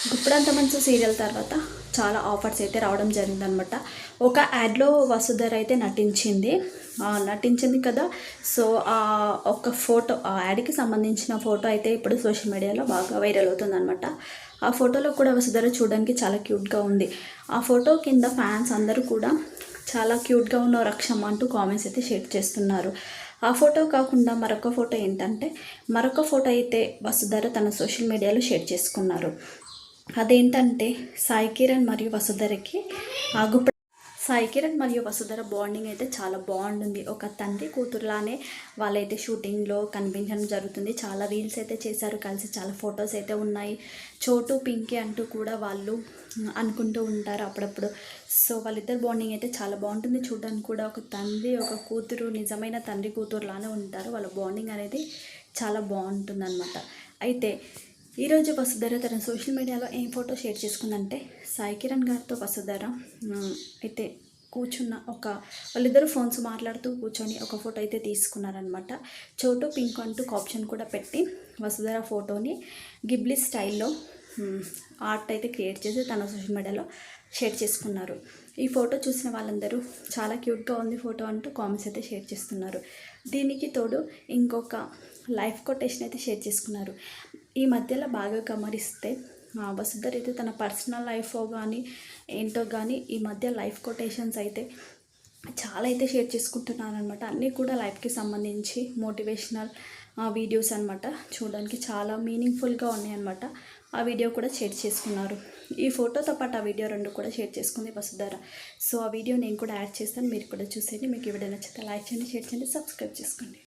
గుప్పుడంత మంచి సీరియల్ తర్వాత చాలా ఆఫర్స్ అయితే రావడం జరిగిందనమాట. ఒక యాడ్లో వసుధర అయితే నటించింది కదా. సో ఒక ఫోటో, ఆ యాడ్కి సంబంధించిన ఫోటో అయితే ఇప్పుడు సోషల్ మీడియాలో బాగా వైరల్ అవుతుందన్నమాట. ఆ ఫోటోలో కూడా వసుధర చూడడానికి చాలా క్యూట్గా ఉంది. ఆ ఫోటో కింద ఫ్యాన్స్ అందరూ కూడా చాలా క్యూట్గా ఉన్న రక్షమ్మ అంటూ కామెంట్స్ అయితే షేర్ చేస్తున్నారు. ఆ ఫోటో కాకుండా మరొక ఫోటో ఏంటంటే, మరొక ఫోటో అయితే వసుధర తన సోషల్ మీడియాలో షేర్ చేసుకున్నారు. అదేంటంటే సాయి కిరణ్ మరియు వసుధరకి సాయి కిరణ్ మరియు వసుధర బాండింగ్ అయితే చాలా బాగుంటుంది. ఒక తండ్రి కూతురులానే వాళ్ళైతే షూటింగ్లో కనిపించడం జరుగుతుంది. చాలా రీల్స్ అయితే చేశారు కలిసి, చాలా ఫొటోస్ అయితే ఉన్నాయి. చోటు పింకీ అంటూ కూడా వాళ్ళు అనుకుంటూ ఉంటారు అప్పుడప్పుడు. సో వాళ్ళిద్దరు బాండింగ్ అయితే చాలా బాగుంటుంది. చూడడానికి కూడా ఒక తండ్రి ఒక కూతురు, నిజమైన తండ్రి కూతురులానే ఉంటారు. వాళ్ళ బాండింగ్ అనేది చాలా బాగుంటుంది అన్నమాట. అయితే ఈరోజు వసుధర తన సోషల్ మీడియాలో ఏం ఫోటో షేర్ చేసుకుందంటే, సాయి కిరణ్ గారితో వసుధర అయితే కూర్చున్న వాళ్ళిద్దరూ ఫోన్స్ మాట్లాడుతూ కూర్చొని ఒక ఫోటో అయితే తీసుకున్నారనమాట. చోటు పింక్ అంటూ కాప్షన్ కూడా పెట్టి వసుధర ఫోటోని గిబ్లీ స్టైల్లో ఆర్ట్ అయితే క్రియేట్ చేసి తన సోషల్ మీడియాలో షేర్ చేసుకున్నారు. ఈ ఫోటో చూసిన వాళ్ళందరూ చాలా క్యూట్గా ఉంది ఫోటో అంటూ కామెంట్స్ అయితే షేర్ చేస్తున్నారు. దీనికి తోడు ఇంకొక లైఫ్ కొటేషన్ అయితే షేర్ చేసుకున్నారు. ఈ మధ్యలో బాగా గమనిస్తే వసుధర అయితే తన పర్సనల్ లైఫ్ కానీ ఏంటో కానీ ఈ మధ్య లైఫ్ కొటేషన్స్ అయితే చాలా అయితే షేర్ చేసుకుంటున్నారు అనమాట. అన్నీ కూడా లైఫ్కి సంబంధించి మోటివేషనల్ వీడియోస్ అనమాట. చూడడానికి చాలా మీనింగ్ఫుల్గా ఉన్నాయన్నమాట. ఆ వీడియో కూడా షేర్ చేసుకున్నారు. ఈ ఫోటోతో పాటు ఆ వీడియో 2 కూడా షేర్ చేసుకుంది వసుధర. సో ఆ వీడియో నేను కూడా యాడ్ చేస్తాను, మీరు కూడా చూసేయండి. మీకు ఈ వీడియో నచ్చితే లైక్ చేయండి, షేర్ చేయండి, సబ్స్క్రైబ్ చేసుకోండి.